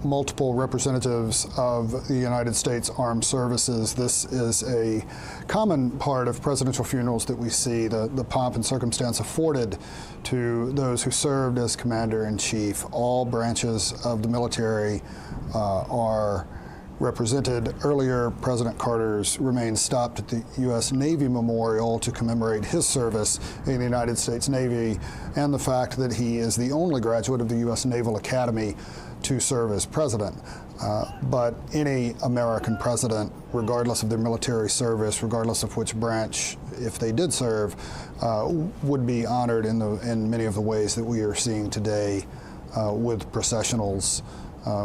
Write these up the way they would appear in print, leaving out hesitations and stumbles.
multiple representatives of the United States Armed Services. This is a common part of presidential funerals that we see, the pomp and circumstance afforded to those who served as Commander-in-Chief. All branches of the military are represented. Earlier, President Carter's remains stopped at the U.S. Navy Memorial to commemorate his service in the United States Navy and the fact that he is the only graduate of the U.S. Naval Academy to serve as president. But any American president, regardless of their military service, regardless of which branch, if they did serve, would be honored in many of the ways that we are seeing today with processionals,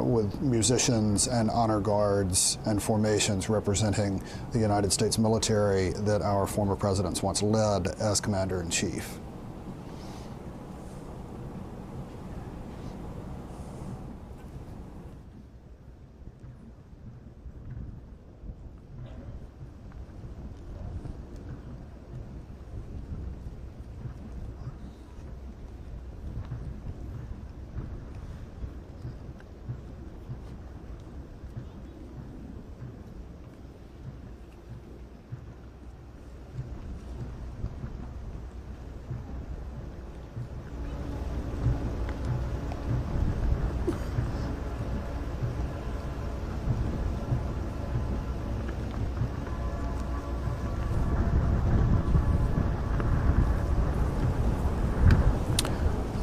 with musicians and honor guards and formations representing the United States military that our former presidents once led as Commander-in-Chief.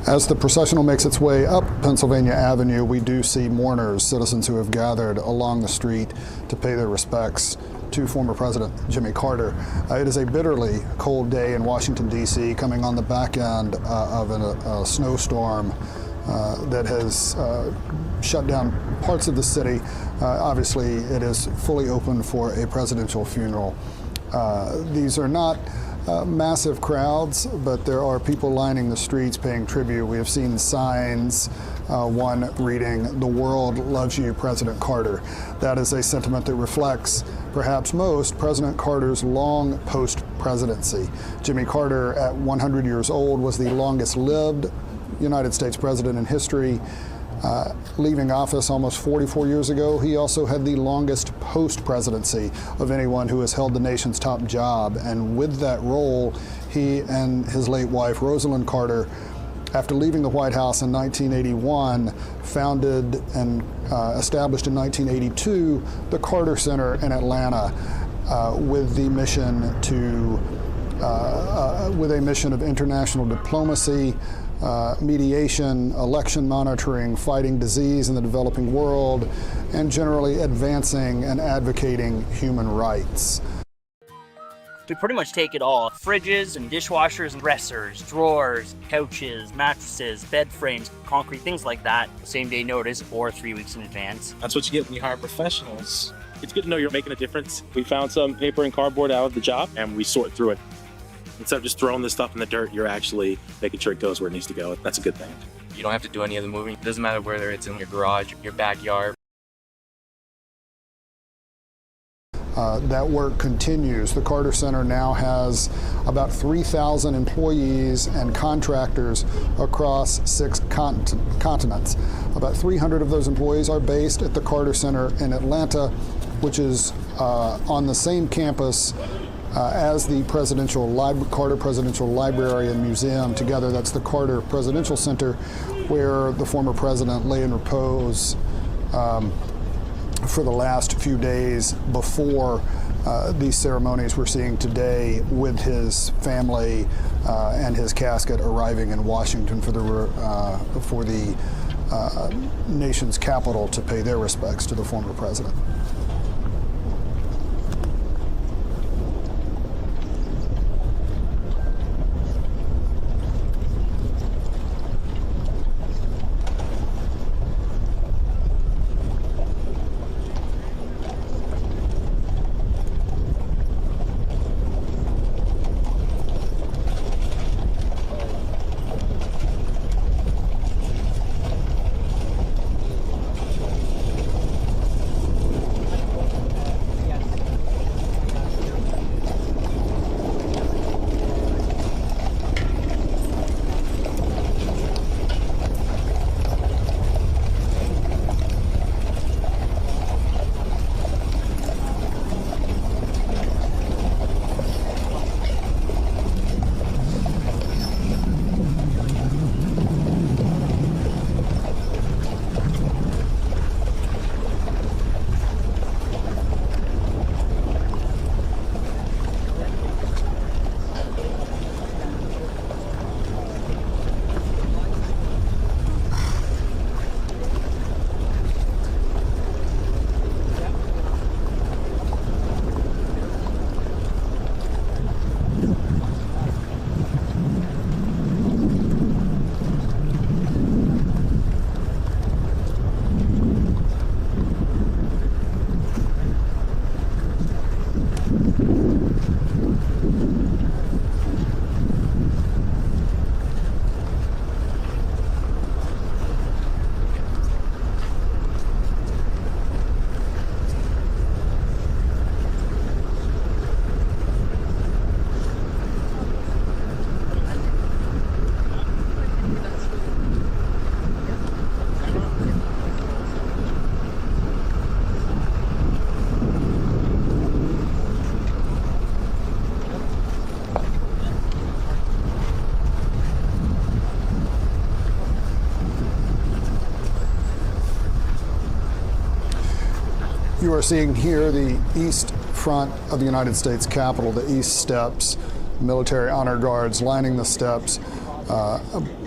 As the processional makes its way up Pennsylvania Avenue, we do see mourners, citizens who have gathered along the street to pay their respects to former President Jimmy Carter. It is a bitterly cold day in Washington, D.C., coming on the back end of a snowstorm that has shut down parts of the city. Obviously, it is fully open for a presidential funeral. These are not massive crowds, but there are people lining the streets paying tribute. We have seen signs, one reading, "The world loves you, President Carter." That is a sentiment that reflects, perhaps most, President Carter's long post-presidency. Jimmy Carter, at 100 years old, was the longest-lived United States president in history. Leaving office almost 44 years ago, he also had the longest post-presidency of anyone who has held the nation's top job. And with that role, he and his late wife, Rosalind Carter, after leaving the White House in 1981, founded and established in 1982 the Carter Center in Atlanta with the mission to, with a mission of international diplomacy, mediation, election monitoring, fighting disease in the developing world, and generally advancing and advocating human rights. We pretty much take it all. Fridges and dishwashers and dressers, drawers, couches, mattresses, bed frames, concrete, things like that. Same day notice or 3 weeks in advance. That's what you get when you hire professionals. It's good to know you're making a difference. We found some paper and cardboard out of the job and we sort through it. Instead of just throwing this stuff in the dirt, you're actually making sure it goes where it needs to go. That's a good thing. You don't have to do any of the moving. It doesn't matter whether it's in your garage, your backyard. That work continues. The Carter Center now has about 3,000 employees and contractors across 6 continents. About 300 of those employees are based at the Carter Center in Atlanta, which is on the same campus as the Carter Presidential Library and Museum. Together, that's the Carter Presidential Center, where the former president lay in repose for the last few days before these ceremonies we're seeing today, with his family and his casket arriving in Washington for the nation's capital to pay their respects to the former president. You are seeing here the east front of the United States Capitol, the east steps, military honor guards lining the steps.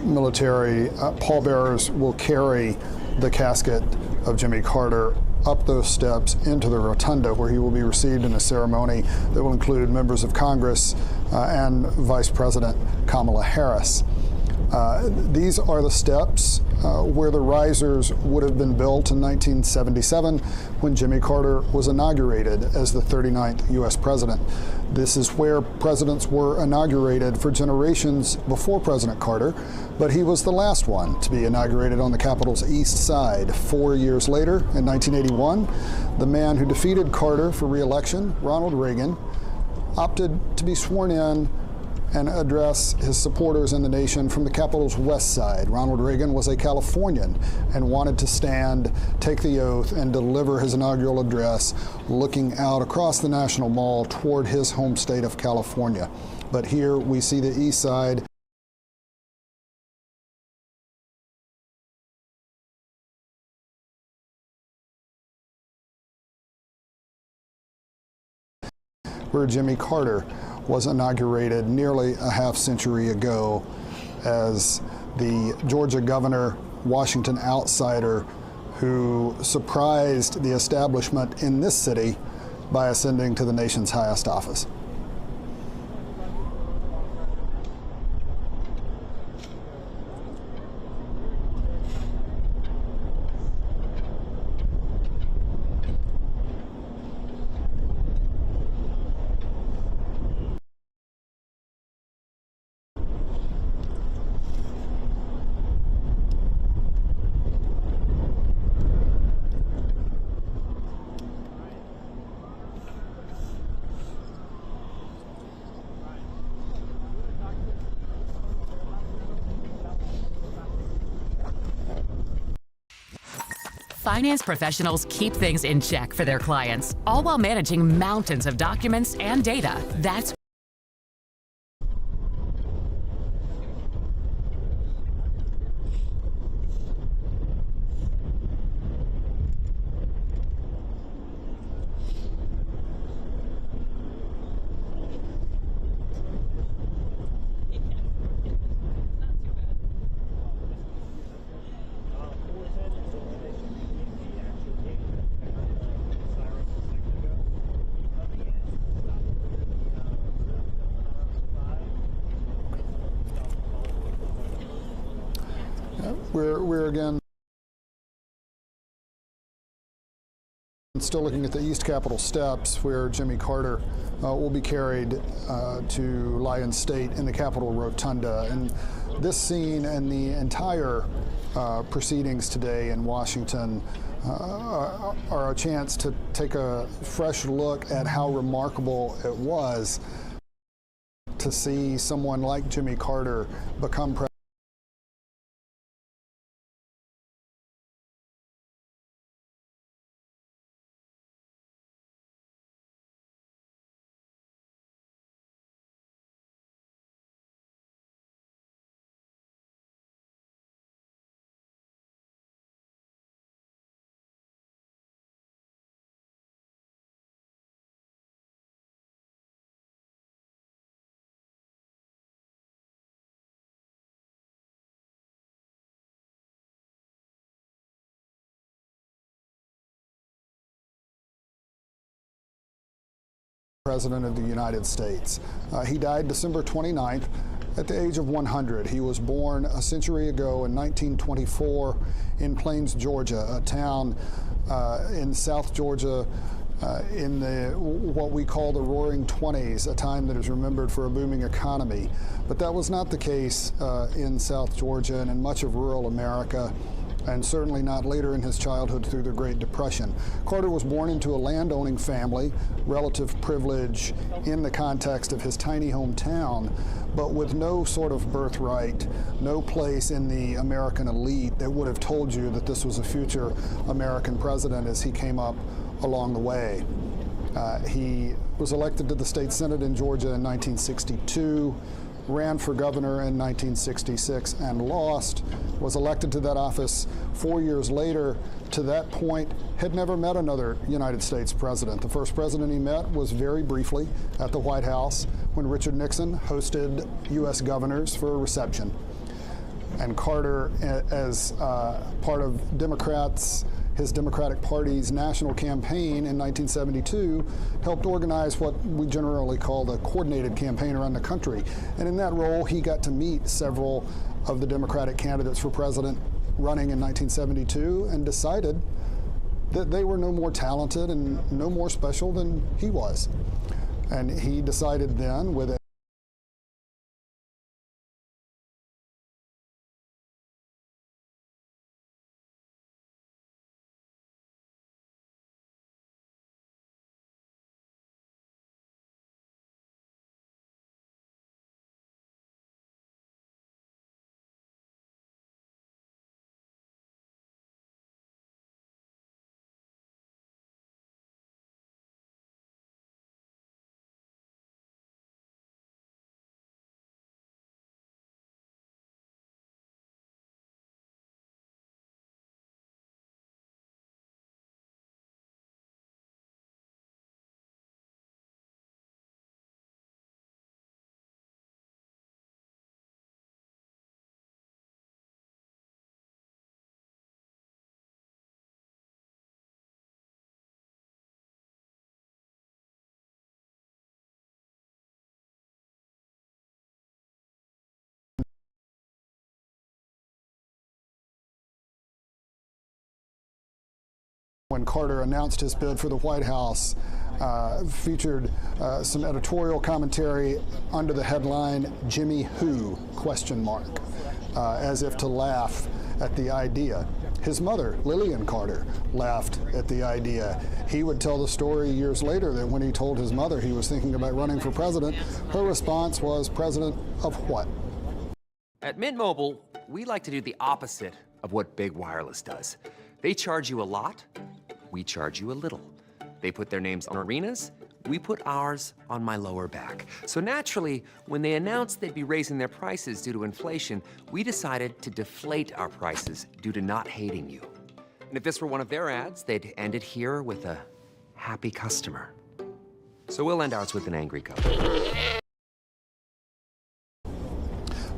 Military pallbearers will carry the casket of Jimmy Carter up those steps into the rotunda, where he will be received in a ceremony that will include members of Congress and Vice President Kamala Harris. These are the steps where the risers would have been built in 1977 when Jimmy Carter was inaugurated as the 39th U.S. president. This is where presidents were inaugurated for generations before President Carter, but he was the last one to be inaugurated on the Capitol's east side. 4 years later, in 1981, the man who defeated Carter for re-election, Ronald Reagan, opted to be sworn in and address his supporters in the nation from the Capitol's west side. Ronald Reagan was a Californian and wanted to stand, take the oath, and deliver his inaugural address looking out across the National Mall toward his home state of California. But here we see the east side. Where Jimmy Carter was inaugurated nearly a half century ago as the Georgia governor, Washington outsider, who surprised the establishment in this city by ascending to the nation's highest office. Finance professionals keep things in check for their clients, all while managing mountains of documents and data. That's We're again still looking at the East Capitol steps, where Jimmy Carter will be carried to lie in state in the Capitol Rotunda. And this scene and the entire proceedings today in Washington are a chance to take a fresh look at how remarkable it was to see someone like Jimmy Carter become president. President of the United States. He died December 29th at the age of 100. He was born a century ago in 1924 in Plains, Georgia, a town in South Georgia in what we call the Roaring Twenties, a time that is remembered for a booming economy. But that was not the case in South Georgia and in much of rural America, and certainly not later in his childhood through the Great Depression. Carter was born into a landowning family, relative privilege in the context of his tiny hometown, but with no sort of birthright, no place in the American elite that would have told you that this was a future American president as he came up along the way. He was elected to the state Senate in Georgia in 1962, ran for governor in 1966 and lost, was elected to that office 4 years later to that point, had never met another United States president. The first president he met was very briefly at the White House when Richard Nixon hosted U.S. governors for a reception. And Carter, as part of his Democratic Party's national campaign in 1972, helped organize what we generally call the coordinated campaign around the country. And in that role, he got to meet several of the Democratic candidates for president running in 1972 and decided that they were no more talented and no more special than he was. And he decided then, with when Carter announced his bid for the White House, featured some editorial commentary under the headline, "Jimmy Who?" ? As if to laugh at the idea. His mother, Lillian Carter, laughed at the idea. He would tell the story years later that when he told his mother he was thinking about running for president, her response was, "President of what?" At Mint Mobile, we like to do the opposite of what Big Wireless does. They charge you a lot, we charge you a little. They put their names on arenas, we put ours on my lower back. So naturally, when they announced they'd be raising their prices due to inflation, we decided to deflate our prices due to not hating you. And if this were one of their ads, they'd end it here with a happy customer. So we'll end ours with an angry couple.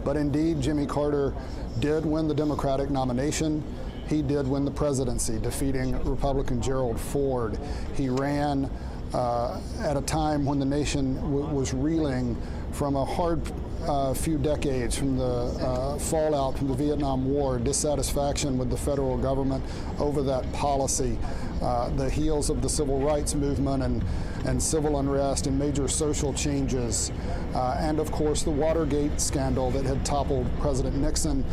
But indeed, Jimmy Carter did win the Democratic nomination. He did win the presidency, defeating Republican Gerald Ford. He ran at a time when the nation was reeling from a hard few decades, from the fallout from the Vietnam War, dissatisfaction with the federal government over that policy, the heels of the civil rights movement and civil unrest and major social changes, and of course the Watergate scandal that had toppled President Nixon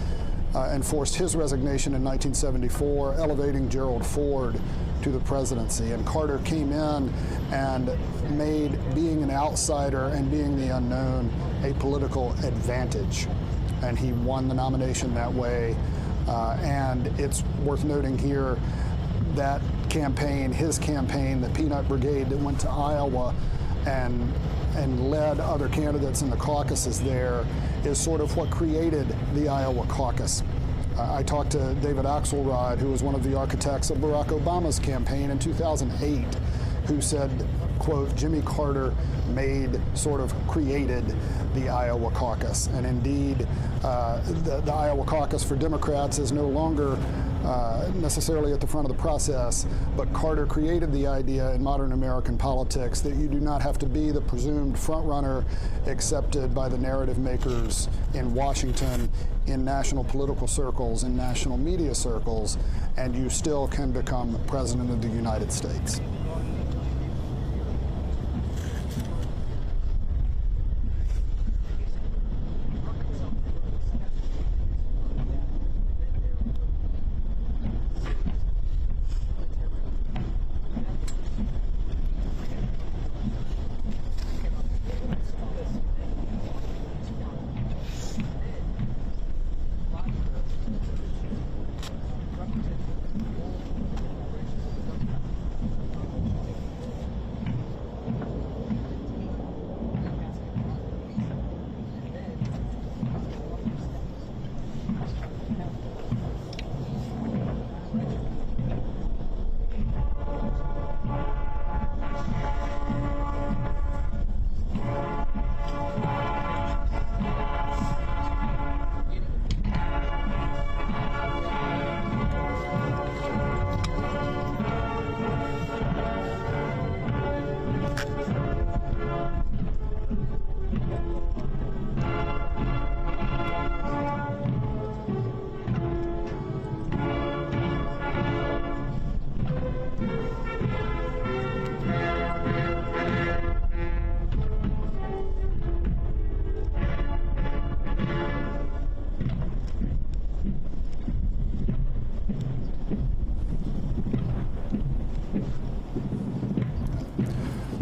and forced his resignation in 1974, elevating Gerald Ford to the presidency. And Carter came in and made being an outsider and being the unknown a political advantage. And he won the nomination that way. And it's worth noting here that campaign, his campaign, the Peanut Brigade that went to Iowa and led other candidates in the caucuses there, is sort of what created the Iowa caucus. I talked to David Axelrod, who was one of the architects of Barack Obama's campaign in 2008, who said, quote, "Jimmy Carter created the Iowa caucus." And indeed, the Iowa caucus for Democrats is no longer necessarily at the front of the process, but Carter created the idea in modern American politics that you do not have to be the presumed frontrunner accepted by the narrative makers in Washington, in national political circles, in national media circles, and you still can become President of the United States.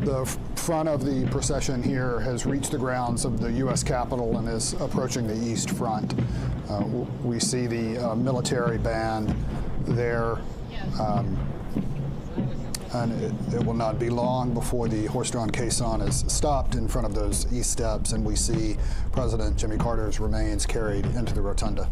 The front of the procession here has reached the grounds of the U.S. Capitol and is approaching the East Front. We see the military band there, and it will not be long before the horse-drawn caisson is stopped in front of those east steps, and we see President Jimmy Carter's remains carried into the rotunda.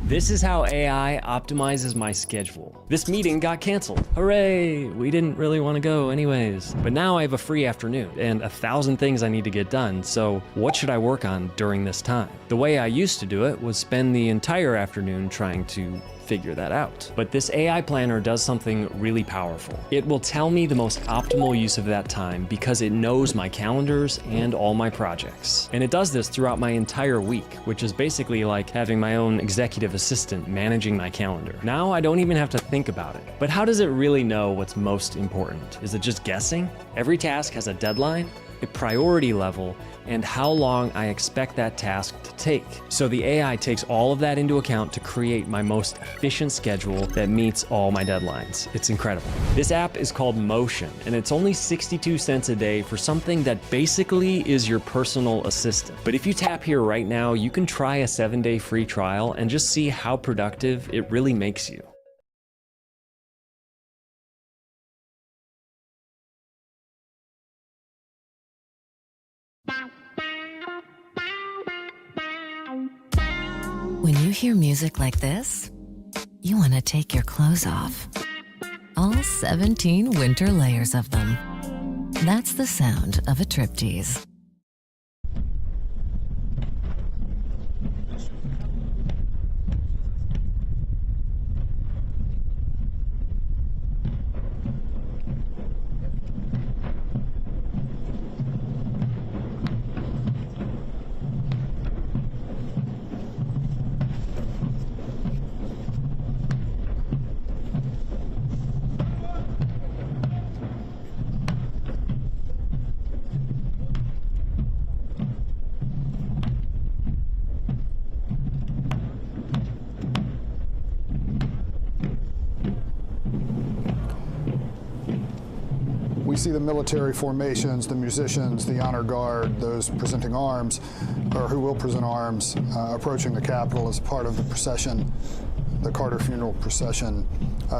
This is how AI optimizes my schedule. This meeting got canceled. Hooray! We didn't really want to go anyways. But now I have a free afternoon and 1,000 things I need to get done, so what should I work on during this time? The way I used to do it was spend the entire afternoon trying to figure that out. But this AI planner does something really powerful. It will tell me the most optimal use of that time because it knows my calendars and all my projects. And it does this throughout my entire week, which is basically like having my own executive assistant managing my calendar. Now I don't even have to think about it. But how does it really know what's most important? Is it just guessing? Every task has a deadline, a priority level, and how long I expect that task to take. So the AI takes all of that into account to create my most efficient schedule that meets all my deadlines. It's incredible. This app is called Motion, and it's only 62 cents a day for something that basically is your personal assistant. But if you tap here right now, you can try a 7-day free trial and just see how productive it really makes you. When you hear music like this, you want to take your clothes off. All 17 winter layers of them. That's the sound of a triptease. We see the military formations, the musicians, the honor guard, those presenting arms, or who will present arms, approaching the Capitol as part of the procession, the Carter funeral procession.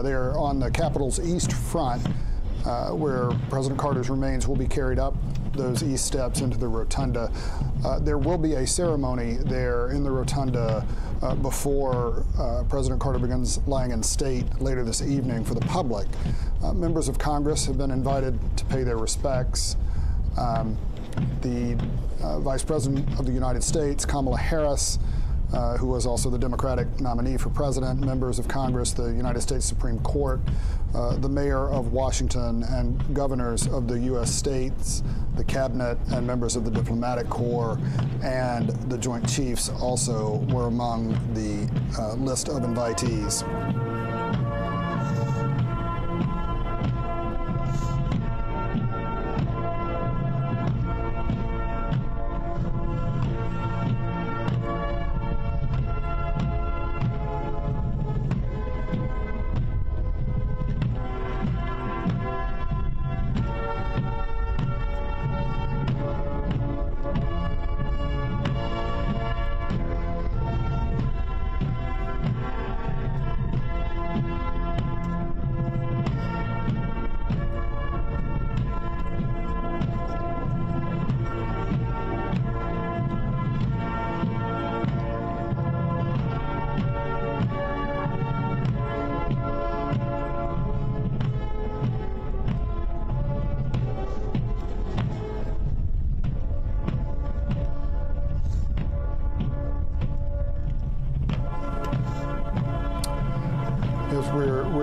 They are on the Capitol's east front, where President Carter's remains will be carried up those east steps into the rotunda. There will be a ceremony there in the rotunda before President Carter begins lying in state later this evening for the public. Members of Congress have been invited to pay their respects. The Vice President of the United States, Kamala Harris, who was also the Democratic nominee for president, members of Congress, the United States Supreme Court, the mayor of Washington, and governors of the U.S. states, the cabinet, and members of the diplomatic corps, and the Joint Chiefs also were among the list of invitees.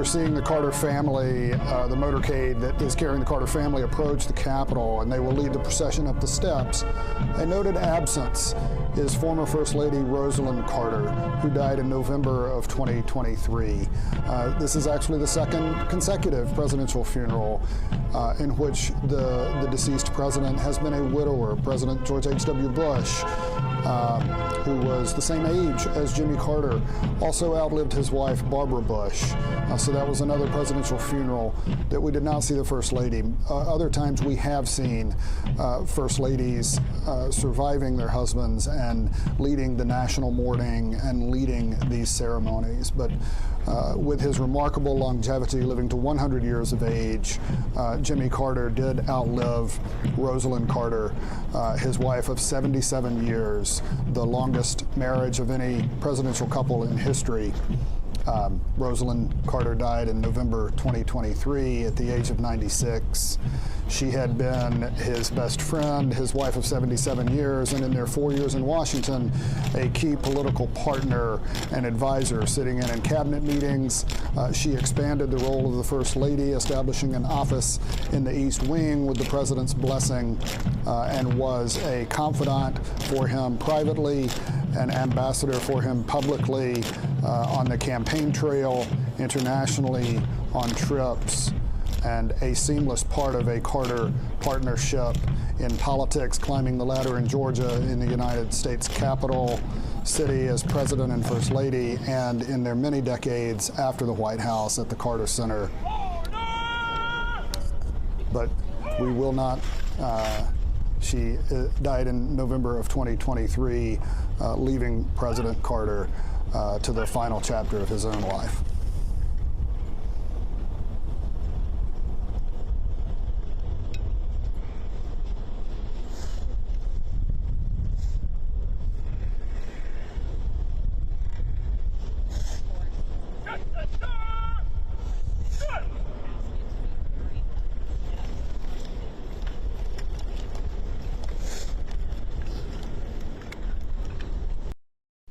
seeing the Carter family, the motorcade that is carrying the Carter family, approach the Capitol, and they will lead the procession up the steps. A noted absence is former First Lady Rosalind Carter, who died in November of 2023. This is actually the second consecutive presidential funeral in which the deceased president has been a widower. President George H.W. Bush, who was the same age as Jimmy Carter, also outlived his wife, Barbara Bush. So that was another presidential funeral that we did not see the First Lady. Other times we have seen First Ladies surviving their husbands and leading the national mourning and leading these ceremonies. But with his remarkable longevity, living to 100 years of age, Jimmy Carter did outlive Rosalind Carter, his wife of 77 years, the longest marriage of any presidential couple in history. Rosalind Carter died in November 2023 at the age of 96. She had been his best friend, his wife of 77 years, and in their 4 years in Washington, a key political partner and advisor, sitting in cabinet meetings. She expanded the role of the First Lady, establishing an office in the East Wing with the president's blessing, and was a confidant for him privately, an ambassador for him publicly, on the campaign trail, internationally, on trips, and a seamless part of a Carter partnership in politics, climbing the ladder in Georgia, in the United States Capitol city as President and First Lady, and in their many decades after the White House at the Carter Center. But we will not, she died in November of 2023, leaving President Carter to the final chapter of his own life.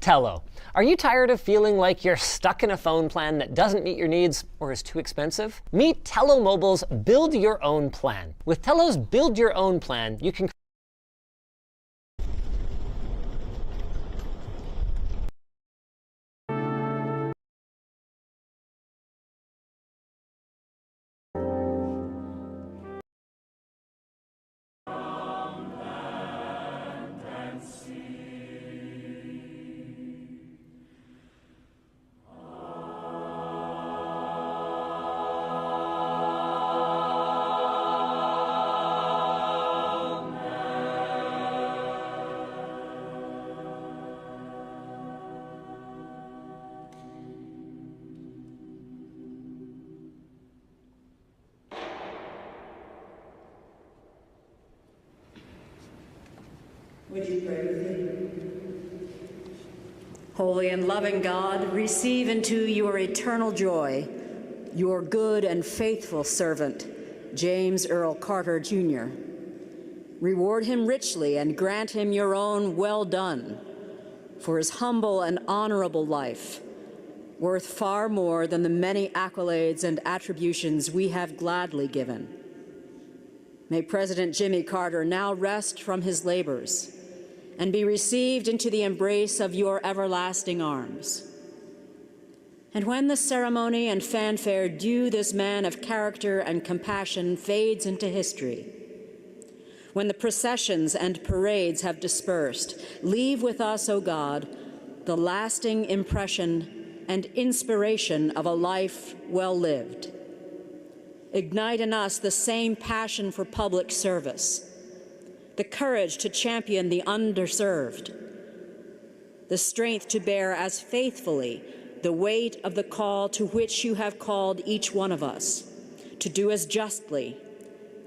Tello. Are you tired of feeling like you're stuck in a phone plan that doesn't meet your needs or is too expensive? Meet Tello Mobile's Build Your Own Plan. With Tello's Build Your Own Plan, you can Would you pray with me? Holy and loving God, receive into your eternal joy your good and faithful servant, James Earl Carter, Jr. Reward him richly and grant him your own well done for his humble and honorable life, worth far more than the many accolades and attributions we have gladly given. May President Jimmy Carter now rest from his labors and be received into the embrace of your everlasting arms. And when the ceremony and fanfare due this man of character and compassion fades into history, when the processions and parades have dispersed, leave with us, O God, the lasting impression and inspiration of a life well lived. Ignite in us the same passion for public service, the courage to champion the underserved, the strength to bear as faithfully the weight of the call to which you have called each one of us, to do as justly,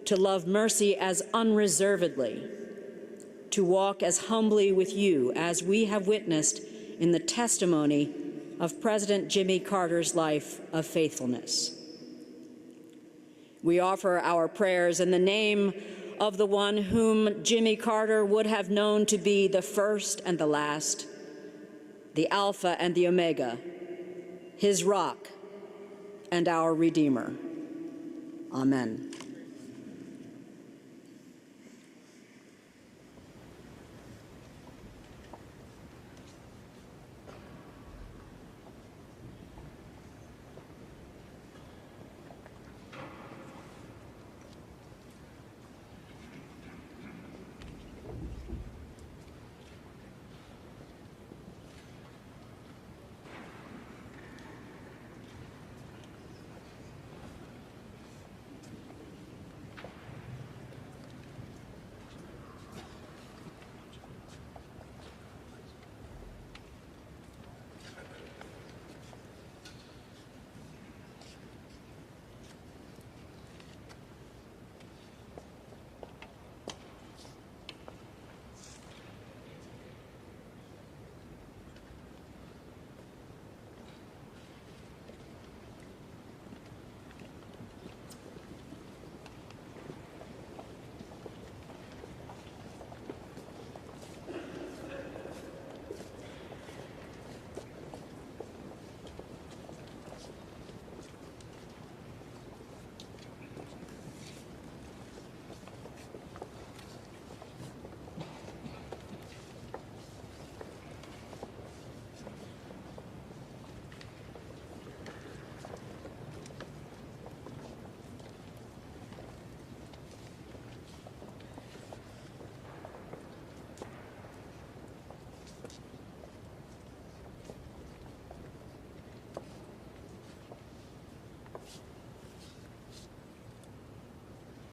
to love mercy as unreservedly, to walk as humbly with you as we have witnessed in the testimony of President Jimmy Carter's life of faithfulness. We offer our prayers in the name of the one whom Jimmy Carter would have known to be the first and the last, the Alpha and the Omega, his rock, and our Redeemer. Amen.